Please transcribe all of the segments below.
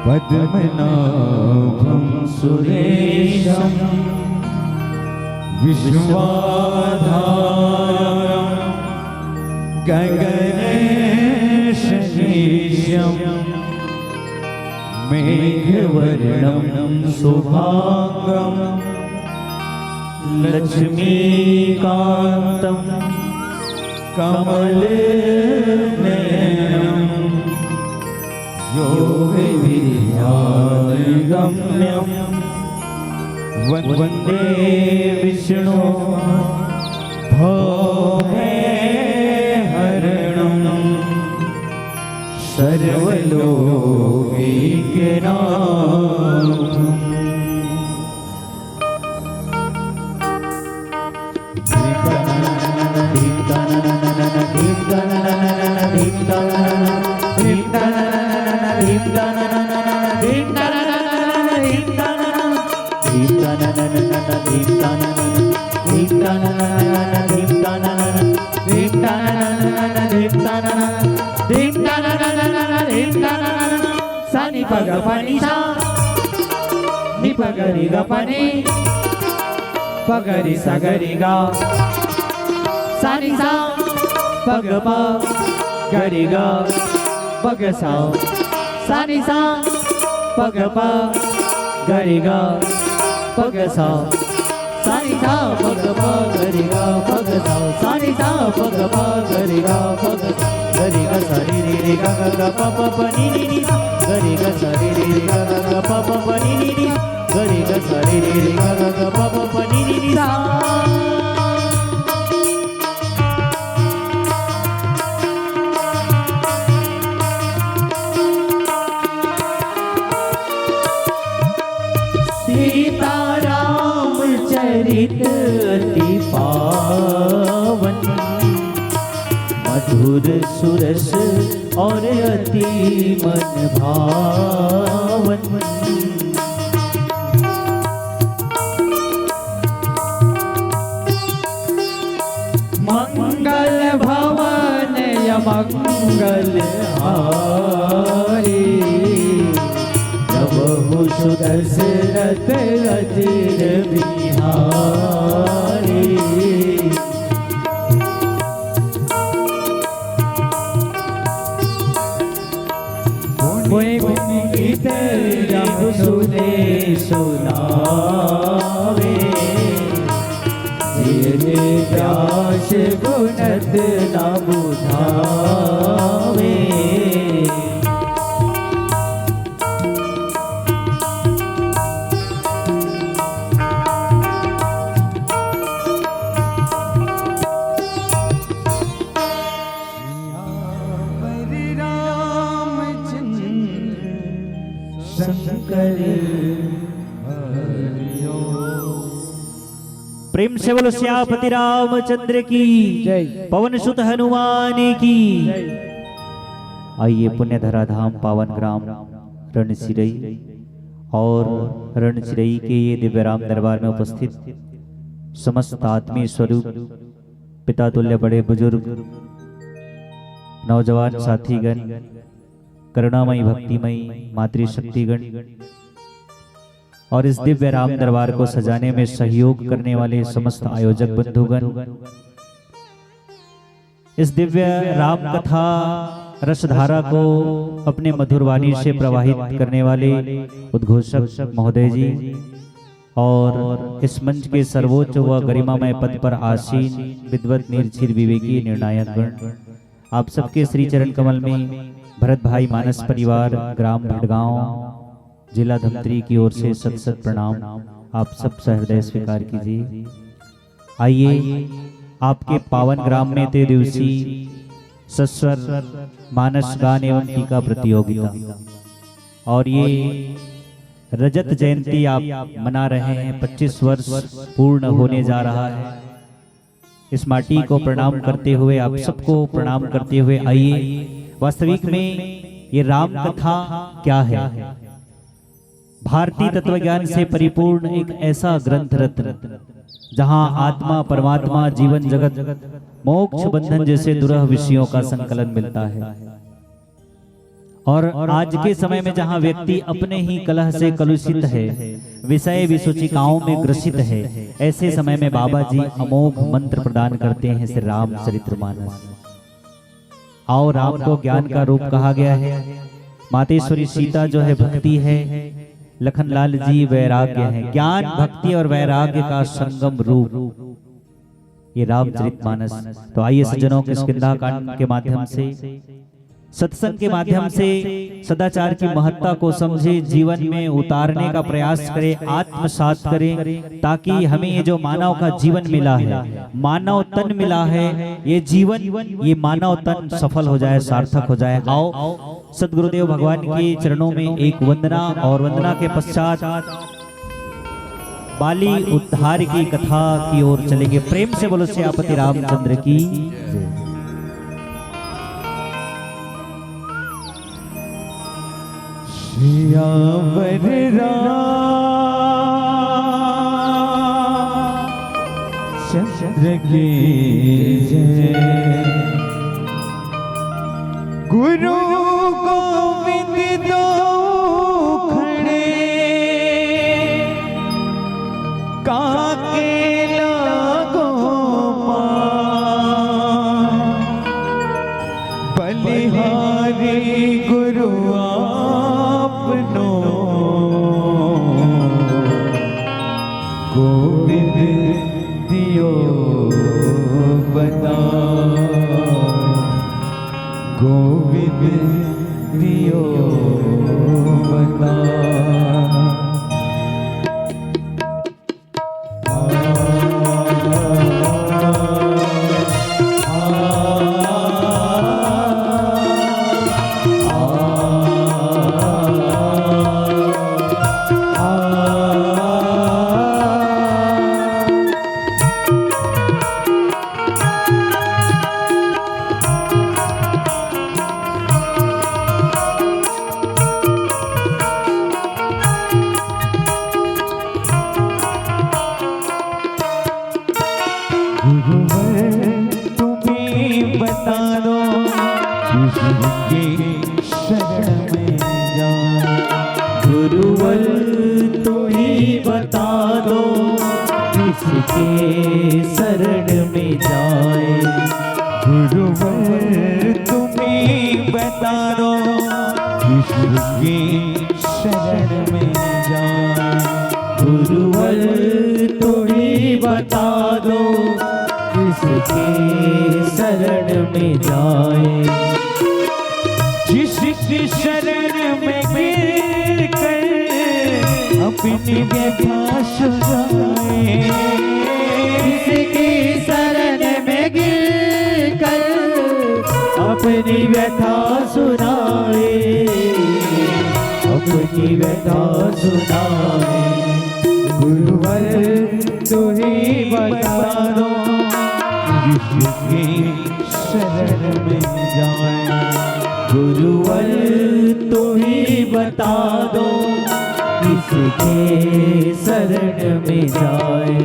पद्मनाभं सुरेशं विश्वाधारं गगनेशेशं मेघवर्णं शुभांगं लक्ष्मीकान्तं कमलनयनं योगविद्यागम्यं वन्दे Vishnu भवभयहरणं सर्वलोकैकनाथम्। Sani paga panisa, ni pagariga pani, pagari sagariga. Sani sa, pagapa, gariga, pagasa. Sani sa, pagapa, gariga, pagasa. Sani sa, pagapa, gariga, pagasa. Sani sa, pagapa, gariga, pagasa. Gariga sari ri ri ga ga ga pa pa pa ni ni ni. Gariga sari ri ri ga ga ga pa pa pa ni ni ni. Gariga sari ri ri ga ga ga pa pa pa ni ni ni sa. Sita Ram चरित अति पावन, मधुर सुरस और अति मन भावन। मंगल भवन अमंगल हारी, प्रभु सुदशरथ अजिर बिहारी। गीत जब सुने सुनावे, जिने प्यास गुणत न बुझावे। प्रेम से बोलो श्यामपति रामचंद्र की जय, पवन सुत हनुमान की। आइए पुण्यधरा धाम पावन ग्राम रणचिरई और रणचिरई के ये दिव्य राम दरबार में उपस्थित समस्त आत्मीय स्वरूप पिता तुल्य बड़े बुजुर्ग नौजवान साथीगण, करुणामयी भक्तिमयी मातृशक्तिगण और इस दिव्य राम दरबार को सजाने में सहयोग करने वाले समस्त आयोजक बंधुगण, इस दिव्य राम कथा रसधारा को अपने मधुर वाणी से प्रवाहित करने वाले उद्घोषक महोदय जी और इस मंच के सर्वोच्च व गरिमामय पद पर आसीन विद्वत निर्चिर विवेकी निर्णायक गण, आप सबके श्री चरण कमल में भरत भाई मानस परिवार ग्राम भटगांव जिला धमतरी की ओर से सत सत प्रणाम। आप सब सहृदय स्वीकार कीजिए। आइए आपके पावन ग्राम में ते दिवसी सस्वर मानस गान एवं टीका प्रतियोगिता और ये रजत जयंती आप मना रहे हैं, 25 वर्ष पूर्ण होने जा रहा है। इस माटी को प्रणाम करते हुए, आप सबको प्रणाम करते हुए आइए, वास्तविक में ये राम कथा क्या है? भारतीय तत्वज्ञान से परिपूर्ण एक ऐसा ग्रंथ रत्न जहां आत्मा, परमात्मा, जीवन जगत, मोक्ष, बंधन जैसे दुरह विषयों का संकलन मिलता है। और आज के समय में जहां व्यक्ति अपने ही कलह से कलुषित है, विषय विसूचिकाओं में ग्रसित है, ऐसे समय में बाबा जी अमोघ मंत्र प्रदान करते हैं श्री रामचरितमानस। आओ, राम को ज्ञान का रूप कहा गया है, मातेश्वरी सीता जो है भक्ति है, लखनलाल जी वैराग्य है। ज्ञान, भक्ति और वैराग्य का संगम रूप ये रामचरितमानस। तो आइए सज्जनों, किष्किंधा कांड के माध्यम से, सत्संग के माध्यम से सदाचार की महत्ता को समझे, जीवन में उतारने का प्रयास करें, आत्मसात करें, ताकि हमें ये जो मानव का जीवन मिला है, मानव तन मिला है, ये जीवन, ये मानव तन सफल हो जाए, सार्थक हो जाए। आओ सदगुरुदेव भगवान के चरणों में एक वंदना, और वंदना के पश्चात बाली उद्धार की कथा की ओर चलेंगे। प्रेम से बोलो सियापति रामचंद्र की जय। सियावर रामचंद्र की जय। गुरु गोविंद दो खड़े, काके लागो पार, बलिहारी गुरु गोविंद दियो बता, गोविंद दियो बता। गुरुवर तुम्हीं बता दो, किसके शरण में जाए। गुरुवर तुम्हीं बता दो, किसके शरण में जाए। गुरुवर तुम्हीं बता दो, किसके शरण में जाए। जिसकी शरण में गिर कर अपनी व्यथा सुनाए। किसकी शरण में गिर कर अपनी व्यथा सुनाए, अपनी व्यथा सुनाए। गुरुवर तुम्हीं बता दो, किसकी शरण में जाए। गुरुवर तुम्हीं बता दो, किसके शरण में जाए।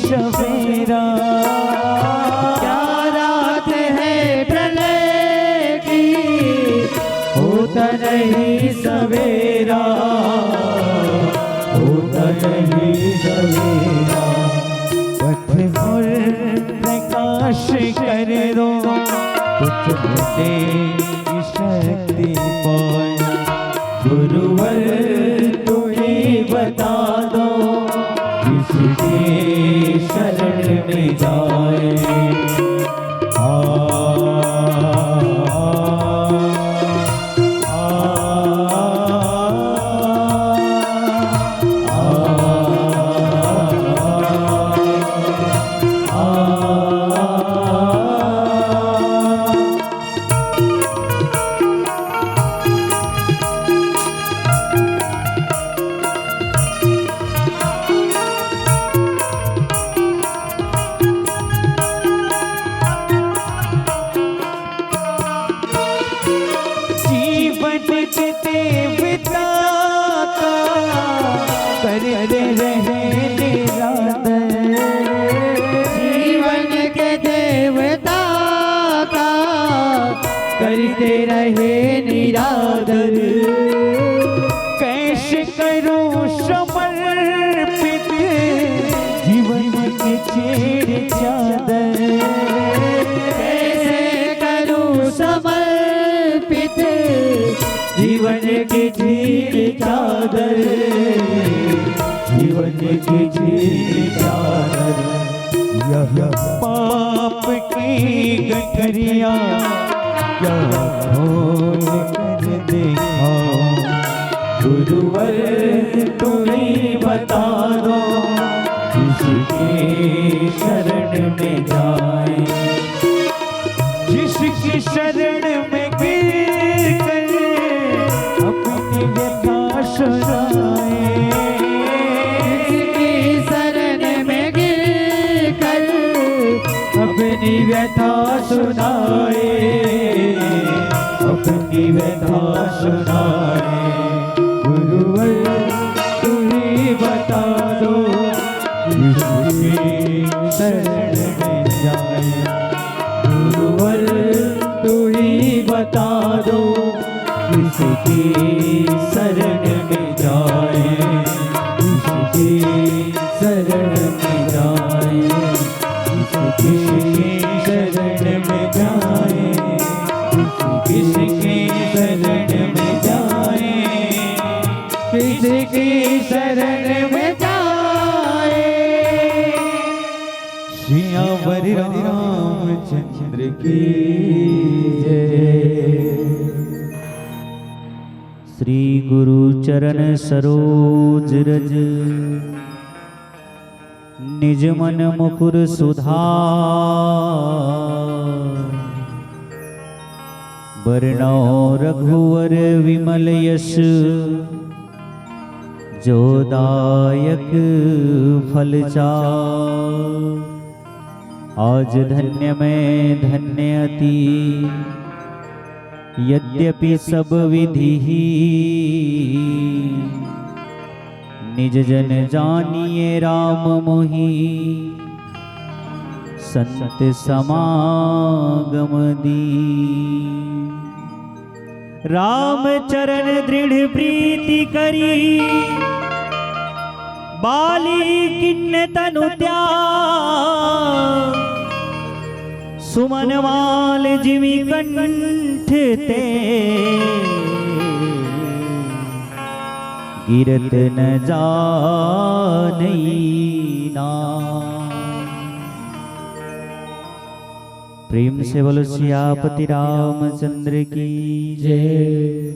सवेरा, क्या रात है प्रलय की, होता नहीं सवेरा, होता नहीं सवेरा। पथ और प्रकाश कर दो, कुछ होते शक्ति पाए। गुरुवर तुम्हें बता दो, किसके शरण में जाए। जीवन के देवता का करते रहे निरादर। कैसे करूं समर्पित जीवन के छेड़ चादर। कैसे करूं समर्पित जीवन की छीड़ चादर। जीवन की छीड़ चादर। यह पाप की गठरिया क्या खोल कर देखा। गुरुवर तुम्हें बता दो, किसकी शरण में जाए। जिसकी शरण में गिर कर अपनी व्यथा सुनाए। जिसकी शरण में गिर कर अपनी व्यथा सुनाए। अपनी व्यथा सुनाए। गुरुवर तुम्हें बता दो, किसकी शरण में जाए। गुरुवर तुम्हें बता दो, किसकी शरण में जाए। किसकी शरण में जाए। किसकी शरण में जाए। किसकी शरण में जाए। किसकी शरण में जाए। सियावर रामचंद्र की जय। श्री गुरु चरण सरोज रज, निज मन मुकुर सुधार। बरनौ रघुवर विमल यश, जो दायक फल चार। आज धन्य में धन्य अति, यद्यपि सब विधि। निज जन जानिए राम मोहि, संत समागम दी। राम चरण दृढ़ प्रीति करी, बाली किन्न तनु त्याग। सुमन माल जिमि कंठ ते, गिरत न जानई नाम। प्रेम से बोलो सियापति रामचंद्र की जय।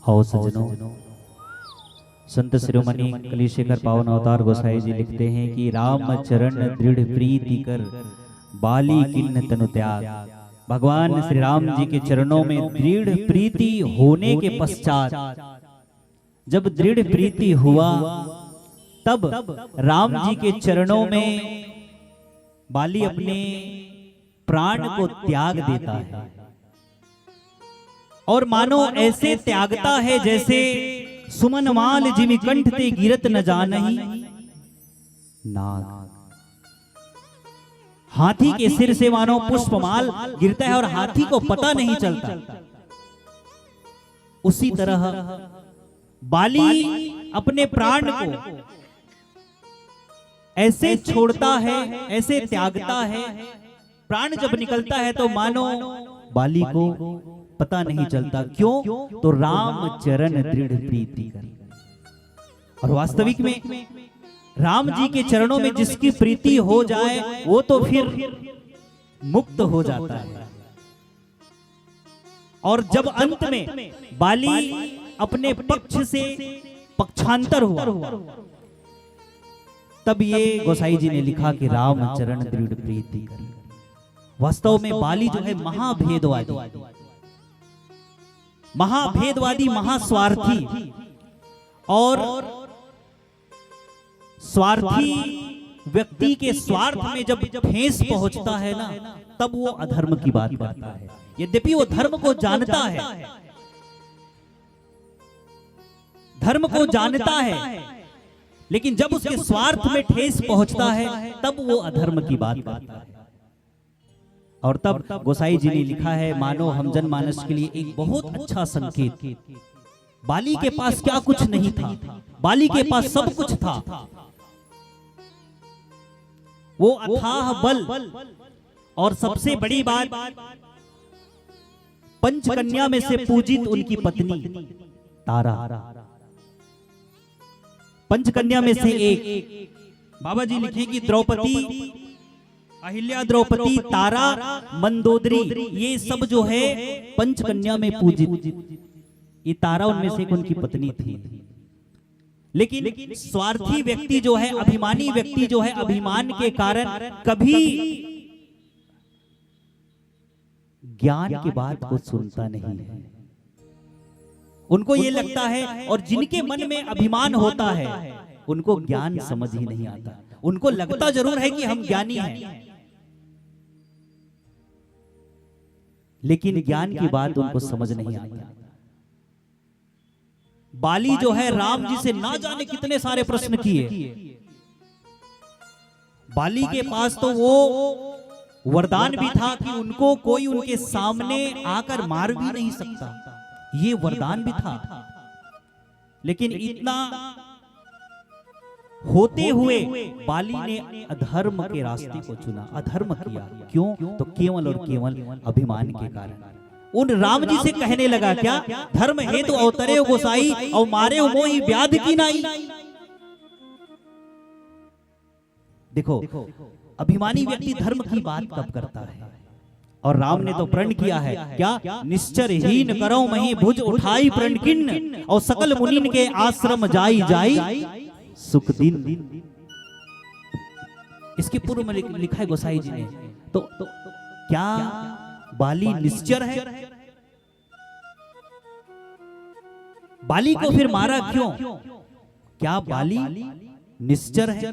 आओ सज्जनों, संत शिरोमणि कलिशेखर पावन अवतार गोसाई जी लिखते हैं कि राम चरण दृढ़ प्रीति कर, बाली किन्न तनु त्याग। भगवान श्री राम जी के चरणों में दृढ़ प्रीति होने के पश्चात, जब दृढ़ प्रीति हुआ, तब राम जी के चरणों में बाली अपने प्राण को त्याग देता है। और मानो ऐसे त्यागता है जैसे सुमन माल जिमि कंठ ते गिरत न जानही। नाग। हाथी के सिर से मानो पुष्पमाल गिरता है और हाथी को पता नहीं चलता। उसी तरह बाली अपने प्राण को ऐसे छोड़ता है, ऐसे त्यागता है। प्राण जब निकलता है तो मानो बाली को पता नहीं चलता। क्यों? तो राम चरण दृढ़ प्रीति कर। और वास्तविक में राम जी के चरणों में जिसकी प्रीति हो जाए वो तो फिर मुक्त हो जाता है। और जब अंत में बाली अपने पक्ष से पक्षांतर हुआ, तब ये गोसाई जी ने लिखा कि राम चरण दृढ़ प्रीति कर। वास्तव में बाली जो है महाभेदवादी, महाभेदवादी, महास्वार्थी, और स्वार्थी व्यक्ति के स्वार्थ में जब ठेस पहुंचता है ना, तब वो अधर्म की बात करता है। यद्यपि वो धर्म को जानता है, धर्म को जानता है, लेकिन जब उसके स्वार्थ में ठेस पहुंचता है तब वो अधर्म की बात करता है। और तब गोसाई जी ने लिखा है, मानो हम जनमानस के लिए एक बहुत अच्छा संकेत। बाली के पास क्या कुछ नहीं था, बाली के पास सब कुछ था। वो अथाह बल, और सबसे बड़ी बात, पंचकन्या में से पूजित उनकी पत्नी तारा, पंचकन्या में से एक। बाबा जी लिखे कि द्रौपदी, अहिल्या, द्रौपदी, तारा, मंदोदरी, ये सब जो है पंचकन्या में पूजित। ये तारा उनमें से एक उनकी पत्नी थी। लेकिन स्वार्थी व्यक्ति जो है, अभिमानी व्यक्ति जो है, अभिमान के कारण कभी ज्ञान की बात को सुनता नहीं है। उनको ये लगता है, और जिनके मन में अभिमान होता है उनको ज्ञान समझ ही नहीं आता। उनको लगता जरूर है कि हम ज्ञानी हैं, लेकिन ज्ञान की बात उनको समझ नहीं आता। बाली जो है राम जी से ना जाने कितने सारे प्रश्न किए। बाली के पास तो वो वरदान भी था कि उनको कोई उनके सामने आकर मार भी नहीं सकता, ये वरदान भी था। लेकिन इतना होते हुए बाली ने अधर्म के रास्ते को चुना, अधर्म किया। क्यों? तो केवल और केवल अभिमान के कारण। उन राम जी से कहने लगा, क्या धर्म हेतु अवतरे हो गोसाई, और मारे हो मोहि व्याध की नाई। देखो, अभिमानी व्यक्ति धर्म की बात कब करता है? और राम ने तो प्रण किया है, क्या? निश्चर हीन करो मही भुज उठाई प्रण किन्न, और सकल मुनीन के आश्रम जाई जाई सुख दिन। इसके पूर्व में लिखा है गोसाई जी ने। तो क्या बाली निश्चर है? बाली को फिर मारा क्यों? क्या बाली निश्चर है?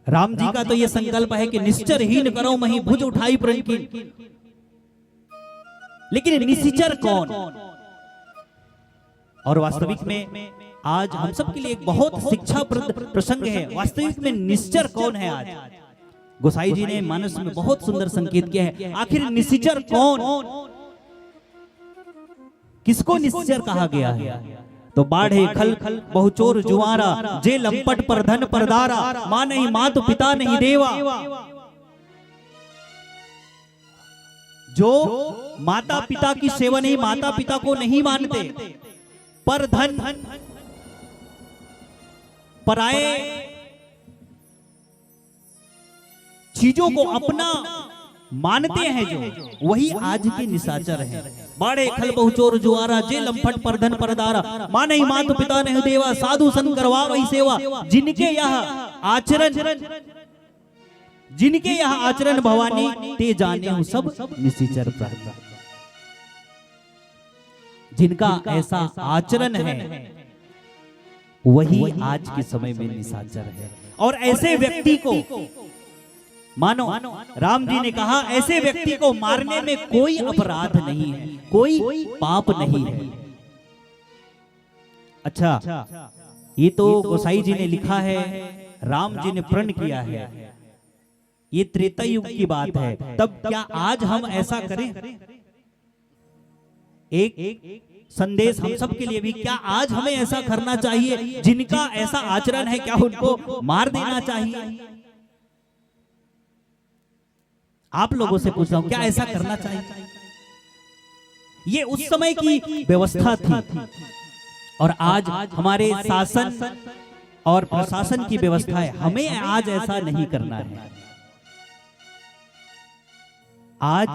राम जी का तो यह संकल्प है कि निश्चर हीन करो मही भुज उठाई प्रण किन्न। लेकिन निश्चर कौन? और वास्तविक में आज हम सब के लिए एक बहुत शिक्षाप्रद प्रसंग है। वास्तविक में निश्चर कौन है? आज गोसाई जी ने मानस में बहुत सुंदर संकेत किया है। आखिर निश्चर कौन? किसको निश्चर कहा गया है? तो बाढ़े खल बहुचोर जुआरा, जे लंपट पर धन परदारा, मां नहीं मात पिता नहीं देवा। जो माता पिता की सेवा नहीं, माता पिता को नहीं मानते, पर धन पराए चीजों को अपना मानते हैं, जो वही आज के निशाचर हैं। बाड़े खल बहुचोर जुआरा, जे लंपट पर धन परदारा, मां नहीं मात पिता नहीं देवा, साधु संत करवा वही सेवा। जिनके यह आचरण भवानी, ते जाने हूं सब निशिचर प्राण। जिनका ऐसा आचरण है वही आज के समय में निशाचर है। और ऐसे व्यक्ति को मानो राम जी ने कहा, ऐसे व्यक्ति को मारने में कोई अपराध नहीं है, कोई पाप नहीं है। अच्छा, ये तो गोसाई जी ने लिखा है राम जी ने प्रण किया है, ये त्रेता युग की बात है, तब क्या आज हम ऐसा करें? एक संदेश हम सब के लिए भी, क्या आज हमें ऐसा करना चाहिए? जिनका ऐसा आचरण है क्या उनको मार देना चाहिए? आप लोगों से पूछ रहा हूं, क्या ऐसा करना चाहिए? ये उस समय की व्यवस्था थी और आज हमारे शासन और प्रशासन की व्यवस्था है। हमें आज ऐसा नहीं करना है। आज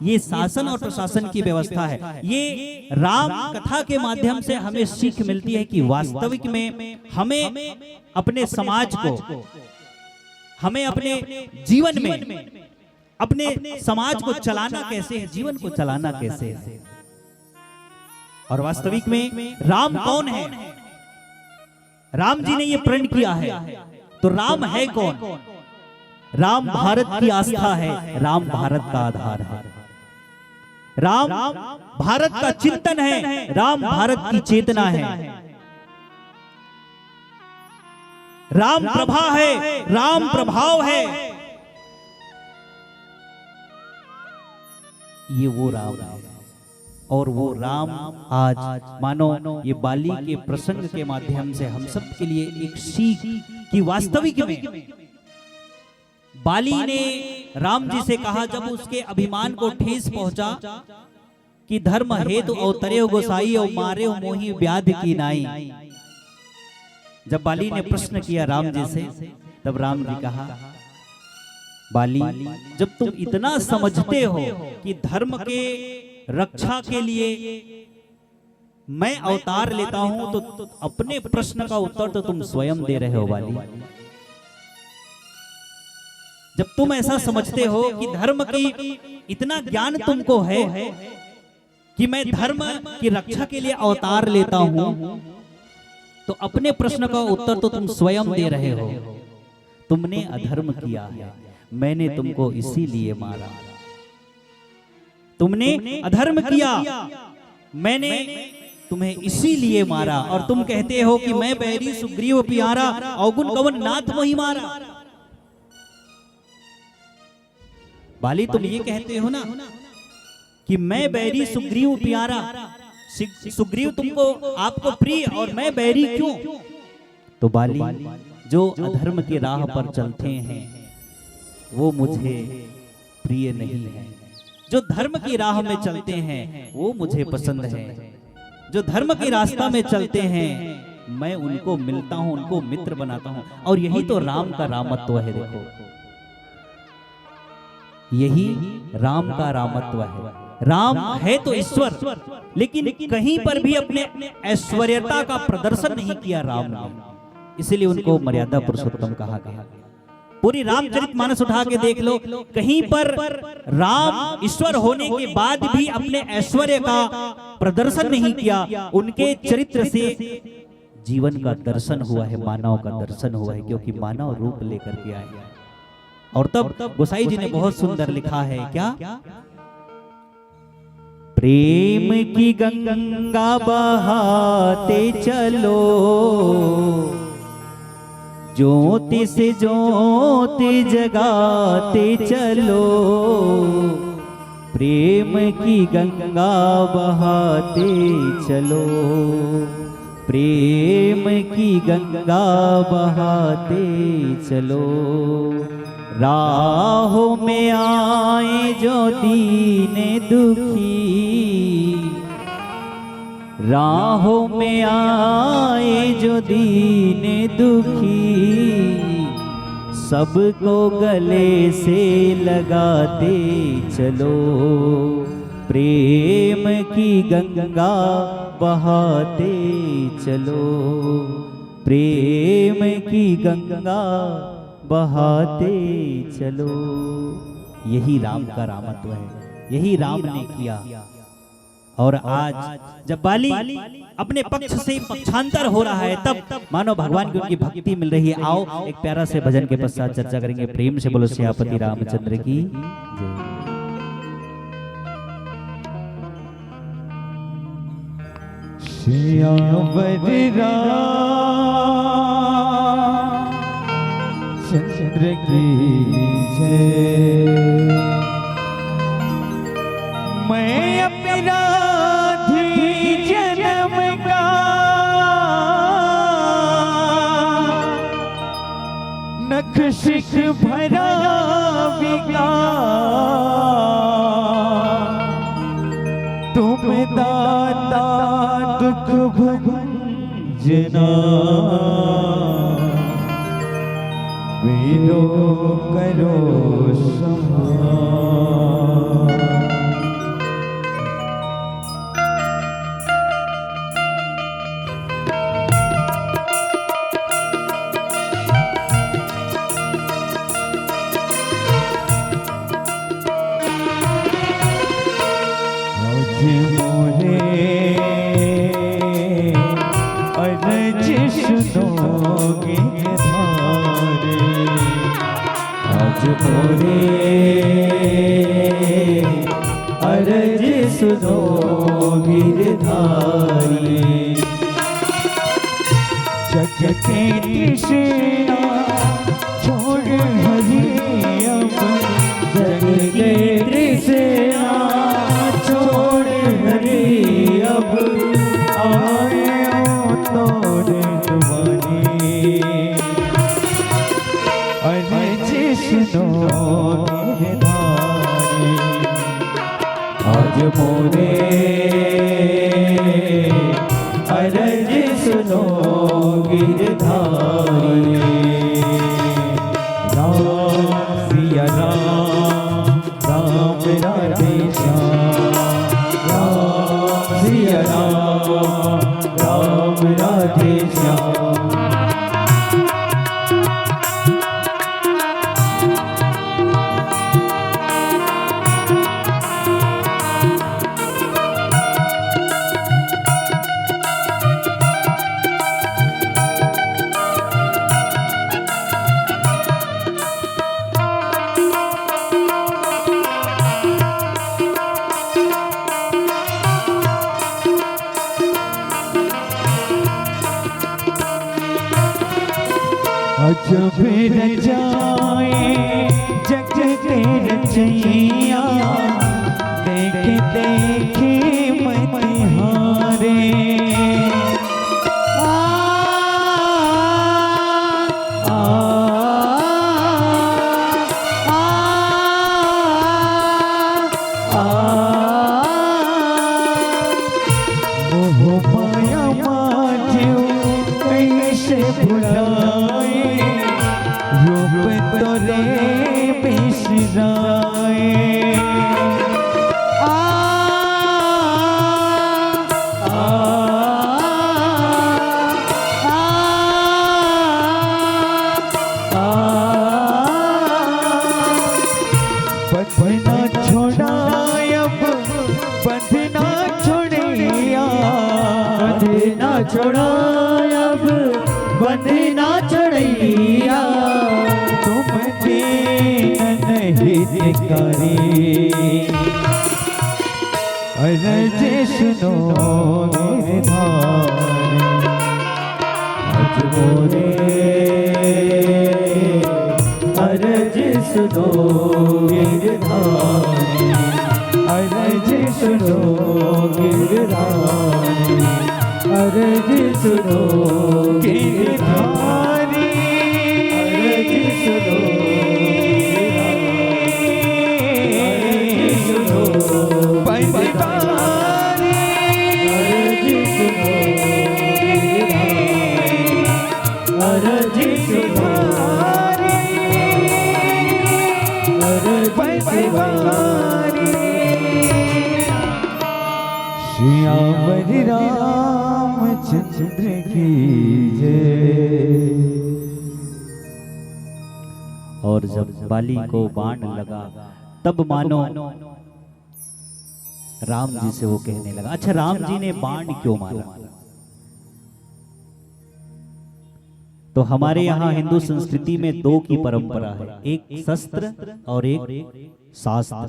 ये शासन और प्रशासन की व्यवस्था है। ये राम कथा के माध्यम से हमें सीख मिलती है कि वास्तविक में हमें अपने समाज को, हमें अपने जीवन में अपने समाज को चलाना कैसे है, जीवन को चलाना कैसे है। और वास्तविक में राम कौन है? राम जी ने ये प्रण किया है, तो राम है कौन? राम भारत की आस्था है, राम भारत का आधार है, राम भारत का चिंतन है, राम भारत की चेतना है, राम प्रभा है, राम प्रभाव है। ये वो राम है और वो राम आज मानो ये बाली के प्रसंग के माध्यम से हम सब के लिए एक सीख कि वास्तविक में बाली ने राम जी से कहा, जब उसके अभिमान को ठेस पहुंचा कि धर्म हेतु अवतरे गोसाई और मारे मोही व्याध की नाई। जब बाली ने प्रश्न किया राम जी से, तब राम जी कहा, बाली जब तुम इतना समझते हो कि धर्म के रक्षा के लिए मैं अवतार लेता हूं, तो अपने प्रश्न का उत्तर तो तुम स्वयं दे रहे हो बाली। जब तुम ऐसा समझते हो कि धर्म की इतना ज्ञान तुमको है कि मैं धर्म की रक्षा के लिए अवतार लेता हूं, तो अपने प्रश्न का उत्तर तो तुम स्वयं दे रहे हो। तुमने अधर्म किया है, मैंने तुमको इसीलिए मारा। तुमने अधर्म किया, मैंने तुम्हें इसीलिए मारा। और तुम कहते हो कि मैं बैरी सुग्रीव प्यारा, अवगुण कवन नाथ मोहि मारा। बाली तुम ये कहते हो ना कि मैं बैरी सुग्रीव प्यारा, सुग्रीव तुमको आपको प्रिय और मैं बैरी क्यों? तो बाली जो अधर्म की राह पर चलते हैं वो मुझे प्रिय नहीं है, जो धर्म की राह में चलते हैं वो मुझे पसंद है, जो धर्म के रास्ता में चलते हैं मैं उनको मिलता हूं, उनको मित्र बनाता हूं। और यही तो राम का रामत्व है। देखो, यही राम का रामत्व है। राम है तो ईश्वर, लेकिन कहीं पर भी अपने ऐश्वर्यता का प्रदर्शन नहीं किया राम ने, इसलिए उनको मर्यादा पुरुषोत्तम कहा गया। पूरी रामचरितमानस उठा के देख लो, कहीं पर राम ईश्वर होने के बाद भी अपने ऐश्वर्य का प्रदर्शन नहीं किया। उनके चरित्र से जीवन का दर्शन हुआ है, मानव का दर्शन हुआ है, क्योंकि मानव रूप लेकर के आए। और तब गोसाई जी ने बहुत सुंदर लिखा है, क्या? प्रेम की गंगा बहाते चलो, ज्योति से ज्योति जगाते चलो, प्रेम की गंगा बहाते चलो, प्रेम की गंगा बहाते चलो। राहों में आए जो दीन दुखी, राहों में आए जो दीन दुखी, सबको गले से लगाते चलो, प्रेम की गंगा बहाते चलो, प्रेम की गंगा बहाते चलो। यही राम का रामत्व है, यही राम ने किया। और आज जब बाली अपने पक्ष से पक्षांतर हो रहा है, तब मानो भगवान की उनकी भक्ति मिल रही है। आओ एक प्यारा से भजन के पश्चात चर्चा करेंगे। प्रेम से बोलो सियापति रामचंद्र की जय। सियावर रामचंद्र की जय। मैं अपराधी जन्म का नख शिख भरा विकार, तुम दाता दुख भंजना, विनो करो सहाय। आज मोरे अरज सुनो गिरधारी, जग के तृष्णा छोड़ हरि अब, जग के तृष्णा छोड़ हरि अब, आए तोड़ तुम्हारी अरज सुनो गिरधारी। आज मोरे अरज सुनो गिरधारी। राम सिया राम राम राधे श्याम, राम सिया राम राम राधे श्याम। अजब रचाए जग के रचैया, देखे देखे मन हारे। मोह माया माझ्यो कैसे भुलाए, रूप तोरे बिसराए। बंधना छोड़ाया बंधना छोड़िया, बंधना छोड़ाया बंधना छोड़िया, तुम दीन नहीं करी अरज सुनो गिरधारी। आज मोरे अरज सुनो गिरधारी, अरज सुनो गिरधारी, अरज सुनो गिरधारी, अरज सुनो पंचकारी, अरज सुनो अरज सुधारी, अरज पंचकारी। श्यावर रामचंद्र की जय। और जब बाली को बाण लगा तब मानो राम जी से वो कहने लगा, अच्छा राम जी ने बाण क्यों मारा? तो हमारे यहाँ हिंदू संस्कृति में दो की परंपरा है, एक शस्त्र और एक शास्त्र।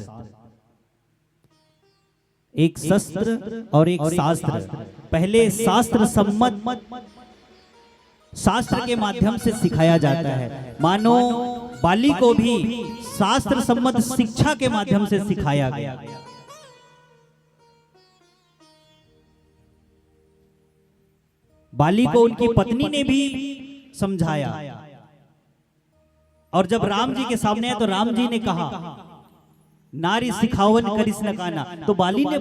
एक शस्त्र और एक शास्त्र। पहले शास्त्र सम्मत शास्त्र के माध्यम से सिखाया जाता है। मानो बाली को भी शास्त्र सम्मत शिक्षा के माध्यम से सिखाया गया। बाली को उनकी पत्नी ने भी समझाया, और जब राम जी के सामने आया तो राम जी ने कहा नारी सिखावन करिस न काना। तो बाली ने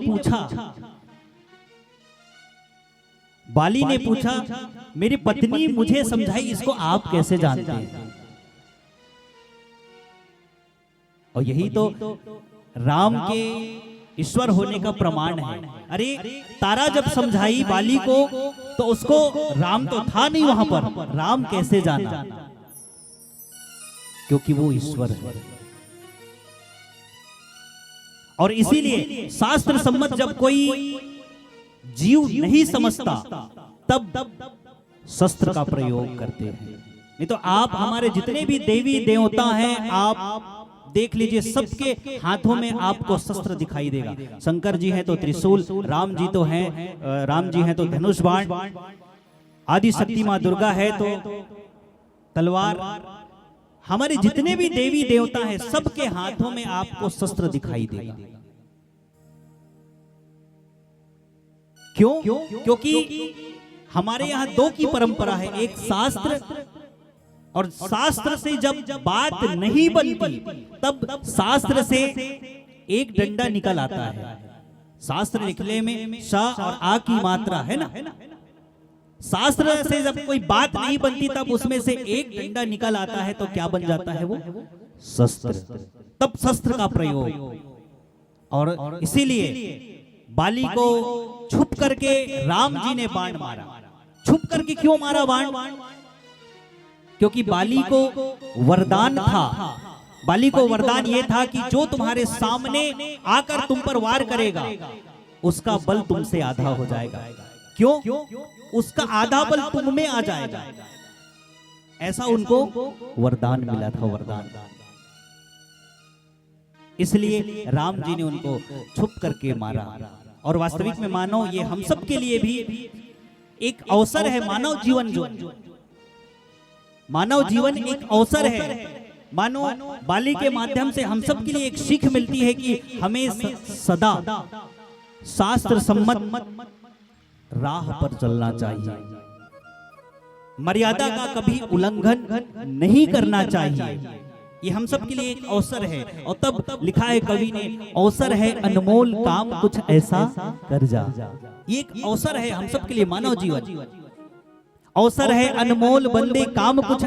पूछा मेरी पत्नी मुझे समझाई, इसको आप कैसे जानते हैं? और यही तो राम के ईश्वर होने का प्रमाण है। अरे तारा जब समझाई बाली को तो उसको राम तो था नहीं वहां पर, राम कैसे जाना? क्योंकि वो ईश्वर है। और इसीलिए शास्त्र सम्मत जब कोई जीव नहीं समझता तब शस्त्र का प्रयोग करते हैं। नहीं तो आप हमारे जितने भी देवी देवता हैं, आप देख लीजिए सबके हाथों में आपको शस्त्र दिखाई देगा। शंकर जी हैं तो त्रिशूल, राम जी हैं तो धनुष बाण, आदि शक्ति मां दुर्गा है तो तलवार। हमारे जितने भी देवी देवता हैं सबके हाथों में आपको शस्त्र दिखाई देगा। क्यों? क्योंकि हमारे यहाँ दो की परंपरा है, एक शास्त्र, और शास्त्र से जब बात नहीं बनती तब शास्त्र से एक डंडा निकल आता है। शास्त्र लिखने में श और आ की मात्रा है ना। शास्त्र से जब कोई बात नहीं बनती तब उसमें से एक डंडा निकल आता है, तो क्या बन जाता है? वो शस्त्र। तब शस्त्र का प्रयोग। और इसीलिए बाली को छुप करके राम जी ने बाण मारा। छुप करके क्यों मारा बाण? क्योंकि बाली को वरदान था। बाली को वरदान ये था कि जो तुम्हारे सामने आकर तुम पर वार करेगा उसका बल तुमसे आधा हो जाएगा। क्यों? उसका आधा बल तुम में आ जाएगा। ऐसा उनको वरदान मिला था, वरदान। इसलिए राम जी ने उनको छुप करके मारा। और वास्तविक में मानो ये हम सब के लिए भी एक अवसर है। मानव जीवन एक अवसर है। मानो बाली के माध्यम से हम सब के लिए एक सीख मिलती है कि हमें सदा शास्त्र सम्मत राह पर चलना चाहिए, मर्यादा का कभी उल्लंघन नहीं करना चाहिए। ये हम सब के लिए एक अवसर है। और तब लिखा है कवि ने, अवसर है अनमोल काम कुछ ऐसा कर जा। ये एक अवसर है हम सब के लिए, मानव जीवन अवसर है अनमोल बंदे काम कुछ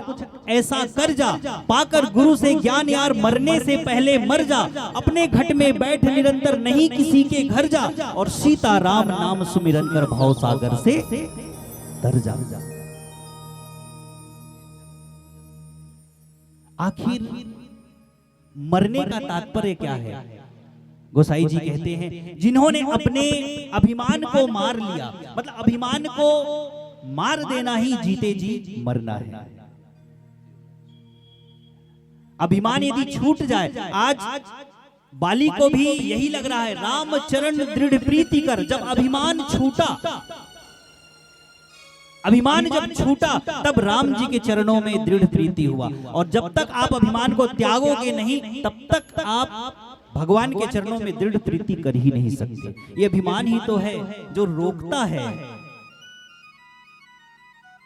ऐसा कर जा, पाकर गुरु से ज्ञान यार मरने से पहले मर जा, अपने घट में बैठ निरंतर नहीं किसी के घर जा, और सीता राम नाम सुमिरन कर भव सागर से तर जा। आखिर मरने का तात्पर्य क्या है? गोसाई जी कहते हैं जिन्होंने अपने अभिमान को मार लिया, मतलब अभिमान को मार देना ही जीते जी मरना है। अभिमान यदि छूट जाए, आज बाली को भी यही लग रहा है, राम चरण दृढ़ प्रीति कर। जब अभिमान छूटा, अभिमान जब छूटा तब राम जी के चरणों में दृढ़ प्रीति हुआ। और जब तक आप अभिमान को त्यागोगे नहीं तब तक आप भगवान के चरणों में दृढ़ प्रीति कर ही नहीं सकते। ये अभिमान ही तो है जो रोकता है।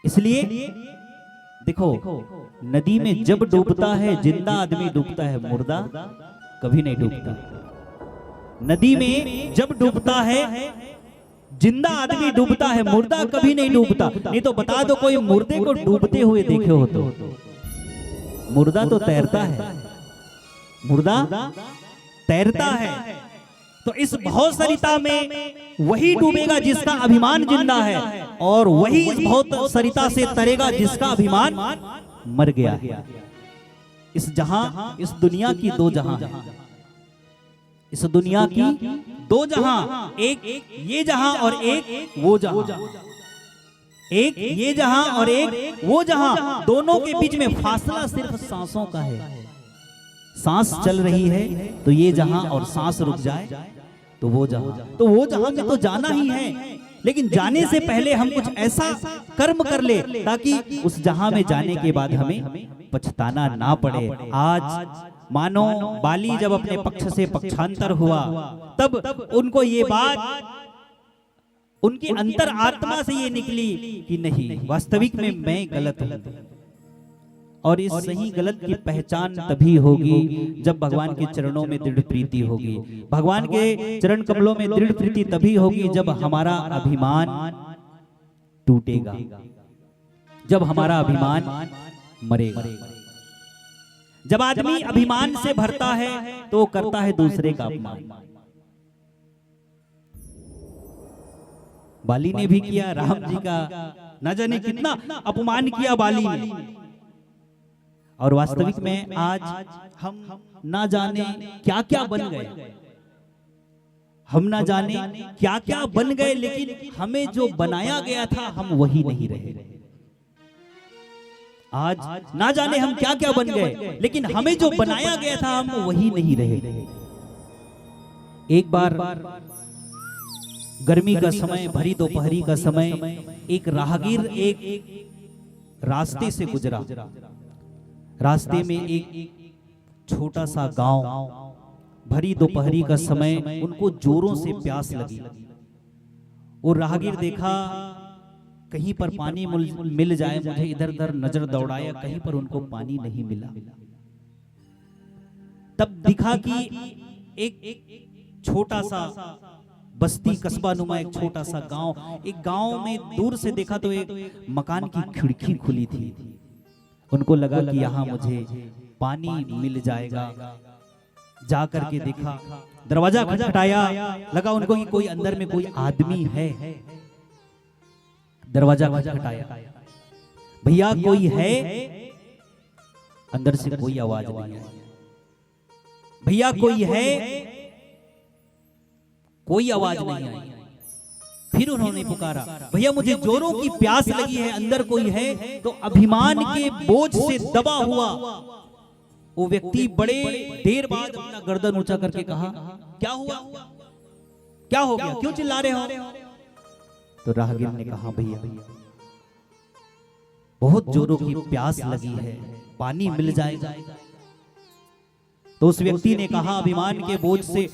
इसलिए देखो, नदी में जब डूबता है जिंदा आदमी डूबता है, मुर्दा कभी नहीं डूबता। नदी में जब डूबता है जिंदा आदमी डूबता है, मुर्दा कभी नहीं डूबता। नहीं तो बता दो कोई मुर्दे को डूबते हुए देखे हो तो? मुर्दा तो तैरता है, मुर्दा तैरता है। तो इस भव सरिता में वही डूबेगा जिसका अभिमान जिंदा है, और वही इस भव सरिता से तरेगा जिसका अभिमान मर गया है। इस जहां, इस दुनिया की दो जहां है, इस दुनिया की दो जहां, एक ये जहां और एक वो जहां, एक ये जहां और एक वो जहां। दोनों के बीच में फासला सिर्फ सांसों का है। सांस चल रही है तो ये जहां, और सांस रुक जाए तो वो जहां। तो वो जहां में तो जाना ही है। लेकिन जाने से पहले हम कुछ ऐसा कर्म कर ले ताकि उस जहां में जाने के बाद हमें पछताना ना पड़े। आज मानो बाली जब अपने पक्ष से पक्षांतर हुआ तब उनको ये बात उनकी अंतर आत्मा से ये निकली कि नहीं, वास्तविक में मैं गलत हूं। और इस सही गलत की पहचान तभी होगी जब भगवान के चरणों में दृढ़ प्रीति होगी। भगवान के चरण कमलों में दृढ़ प्रीति तभी होगी जब हमारा अभिमान टूटेगा, जब हमारा अभिमान मरेगा। जब आदमी अभिमान से भरता है तो करता है दूसरे का अपमान। बाली ने भी किया, राम जी का न जाने कितना अपमान किया बाली ने। और वास्तविक में आज हम ना जाने क्या क्या बन गए, हम ना जाने क्या क्या बन गए, लेकिन हमें जो बनाया गया था हम वही नहीं रहे। आज ना जाने हम क्या क्या बन गए, लेकिन हमें जो बनाया गया था हम वही नहीं रहे। एक बार गर्मी का समय, भरी दोपहरी का समय, एक राहगीर एक रास्ते से गुजरा। रास्ते में एक छोटा सा गांव, भरी दोपहरी का समय, उनको जोरों से प्यास लगी। वो राहगीर देखा कहीं पर पानी मिल जाए मुझे, इधर उधर नजर दौड़ाया, कहीं पर उनको पानी नहीं मिला। तब दिखा कि एक छोटा सा बस्ती, कस्बा नुमा एक छोटा सा गांव, एक गांव में दूर से देखा तो एक मकान की खिड़की खुली थी। उनको लगा कि यहाँ मुझे पानी मिल जाएगा। जा करके देखा, दरवाजा खटखटाया, लगा उनको कि कोई अंदर में कोई आदमी है। दरवाजा खटखटाया, भैया कोई है? अंदर से कोई आवाज नहीं आई। भैया कोई है? कोई आवाज नहीं आई। फिर उन्होंने पुकारा, भैया मुझे जोरों की प्यास लगी है, अंदर कोई है? तो अभिमान के बोझ से दबा हुआ वो व्यक्ति बड़े देर बाद अपना गर्दन ऊंचा करके कहा, क्या हुआ? क्या हो गया? क्यों चिल्ला रहे हो? तो राहगीर ने कहा, भैया बहुत जोरों की प्यास लगी है, पानी मिल जाएगा? तो उस व्यक्ति ने कहा, अभिमान के बोझ से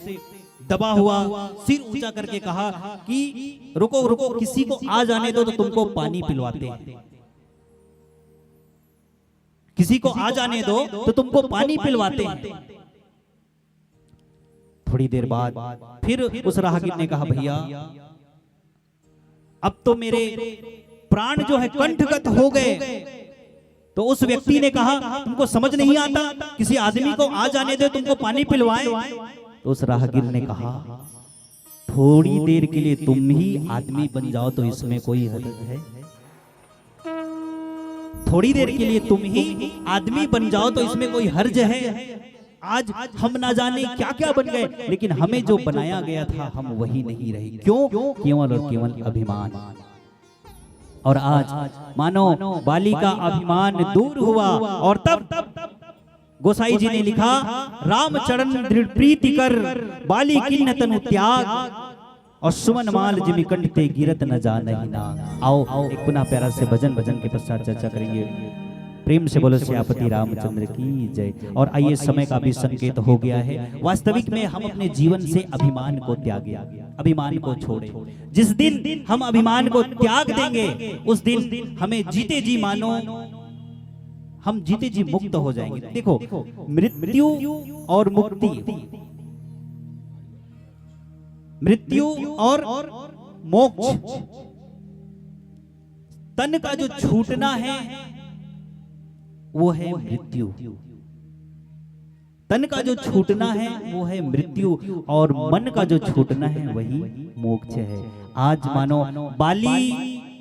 दबा हुआ सिर ऊंचा करके कहा कि रुको रुको, किसी को आ जाने दो तो तुमको पानी पिलवाते हैं। किसी को आ जाने दो तो तुमको पानी पिलवाते हैं। थोड़ी देर बाद फिर उस राहगीर ने कहा, भैया अब तो मेरे प्राण जो है कंठगत हो गए। तो उस व्यक्ति ने कहा, तुमको समझ नहीं आता, किसी आदमी को आ जाने दो तुमको पानी पिलवाए? तो उस राहगीर ने कहा, थोड़ी देर के लिए तुम ही आदमी बन जाओ तो इसमें कोई हर्ज है? थोड़ी देर के लिए तुम ही आदमी बन जाओ तो इसमें कोई हर्ज है? आज हम ना जाने क्या क्या बन गए, लेकिन हमें जो बनाया गया था हम वही नहीं रहे। क्यों? केवल और केवल अभिमान। और आज मानो बाली का अभिमान दूर हुआ। और तब गोसाई जी ने लिखा, राम चरण दृढ़ प्रीति कर, बाली किन्न तनु त्याग, और सुमन माल जिमि कंठ ते गिरत न जानहि नाग। आओ एक पुनः प्यारा से भजन के पश्चात चर्चा करेंगे। प्रेम से बोलो सियापति रामचंद्र की जय। और आइए, समय का भी संकेत हो गया है। वास्तविक में हम अपने जीवन से अभिमान को त्यागे, अभिमान को छोड़े। जिस दिन हम अभिमान को त्याग देंगे उस दिन हमें जीते जी मानो हम जीते जी मुक्त हो जाएंगे। देखो, मृत्यु और मुक्ति, मृत्यु और मोक्ष, तन का जो छूटना है वो है मृत्यु। तन का जो छूटना है वो है मृत्यु, और मन का जो छूटना है वही मोक्ष है। आज मानो बाली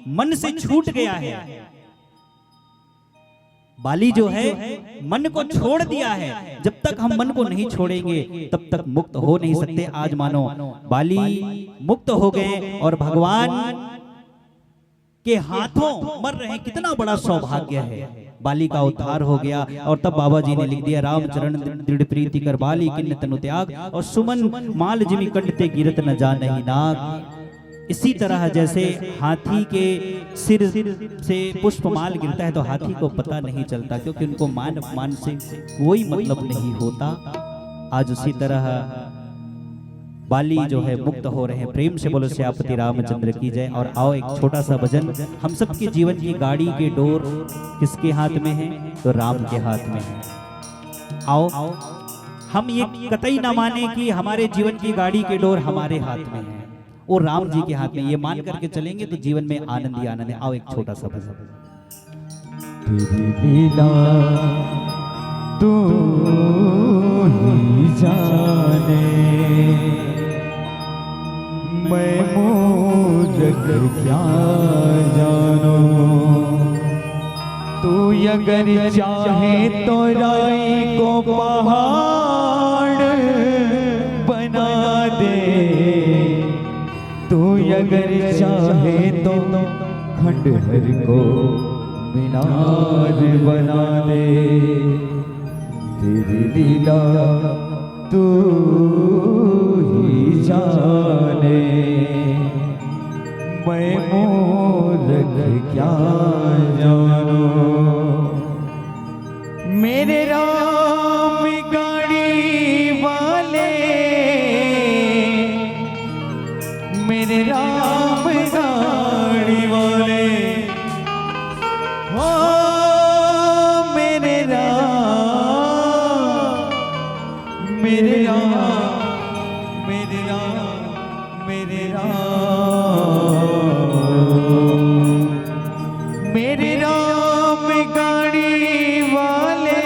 मन से छूट गया है। बाली जो है मन को छोड़ दिया है। जब तक हम मन को नहीं छोड़ेंगे तब तक मुक्त हो नहीं सकते। आज मानो बाली मुक्त हो गए और भगवान के हाथों मर रहे। कितना बड़ा सौभाग्य है। बाली का उद्धार हो गया। और तब बाबा जी ने लिख दिया, राम चरण दृढ़ प्रीति कर, बाली किन्न तनु त्याग, और सुमन माल जिमि कंठ ते गिरत न जानहि नाग। इसी तरह जैसे हाथी के सिर से पुष्पमाल गिरता है तो हाथी को पता नहीं चलता, क्योंकि उनको मान अपमान से कोई मतलब नहीं होता। आज उसी तरह बाली जो है मुक्त हो रहे हैं। प्रेम से बोलो श्यापति रामचंद्र की जय। और आओ एक छोटा सा भजन। हम सबके जीवन की गाड़ी के डोर किसके हाथ में है? तो राम के हाथ में है। आओ हम ये कतई ना माने कि हमारे जीवन की गाड़ी के डोर हमारे हाथ में है, वो राम जी के हाथ में। ये मान करके चलेंगे तो जीवन में आनंद ही आनंद है। आओ एक छोटा सा भजन। तेरी लीला तू ही जाने, मैं मूरख क्या जानो। तू अगर चाहे तो राई को पहाड़ बना दे, तू अगर चाहे तो खंडहर को मीनार बना दे। तेरी लीला तू ही जाने, मैं मूरख क्या जानो। मेरे राम गाड़ी वाले, मेरे राम गाड़ी वाले, ओ मेरे राम, मेरे राम, मेरे राम, मेरे राम, मेरे राम गाड़ी वाले,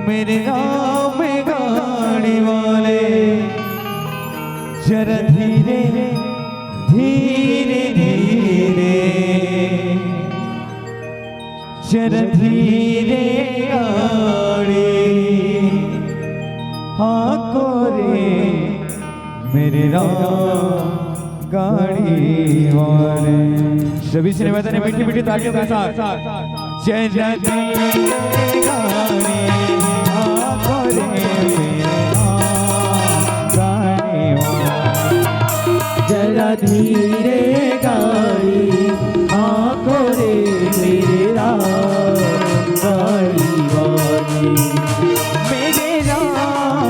मेरे राम गाड़ी वाले। जरा धीरे धीरे धीरे, जरा धीरे गाड़ी हाँको रे मेरे राम गाड़ी वाले। सभी से निवेदन है मीठी मीठी तालियों के साथ, जरा धीरे गाड़ी हाँको रे मेरे राम गाड़ी वाले। जरा धीरे गाड़ी हाँको रे मेरे राम गाड़ी वाले। मेरे राम,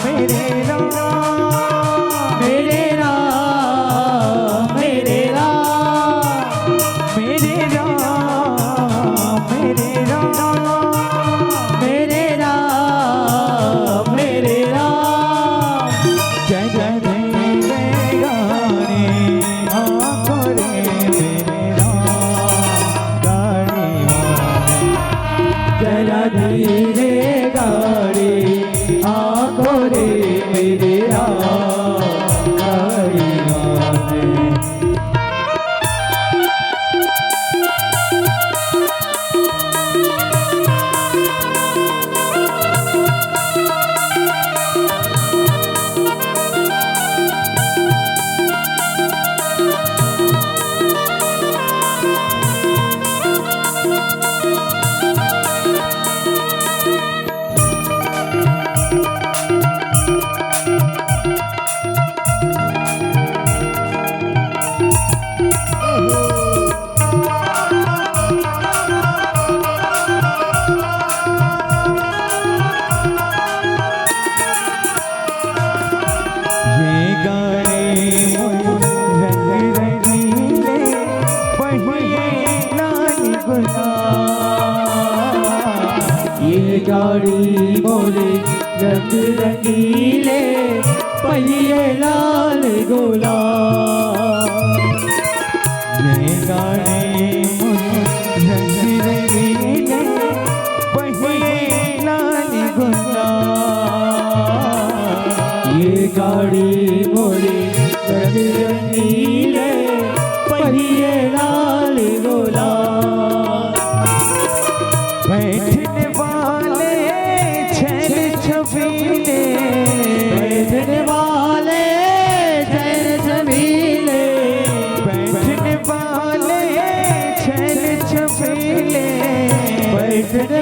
मेरे राम, मेरे राम, मेरे राम, मेरे राम, मेरे राम, मेरे राम, मेरे राम। जय जय जय गाने हाँको रे मेरे राम गाड़ी वाले। जरा धीरे गाड़ी हाँको रे मेरे राम गाड़ी वाले। ये गाड़ी मोरे रंग रंगीले, पहिए लाल गुलाब। ये गाड़ी मोरे रंग रंगीले, पहिए लाल गुलाब। ये गाड़ी मोरे रंग रंगीले, पहिए लाल गुलाब। बैठने वाले छैल छबीले, बैठने वाले छैल छबीले, बैठने वाले छैल छबीले, बैठने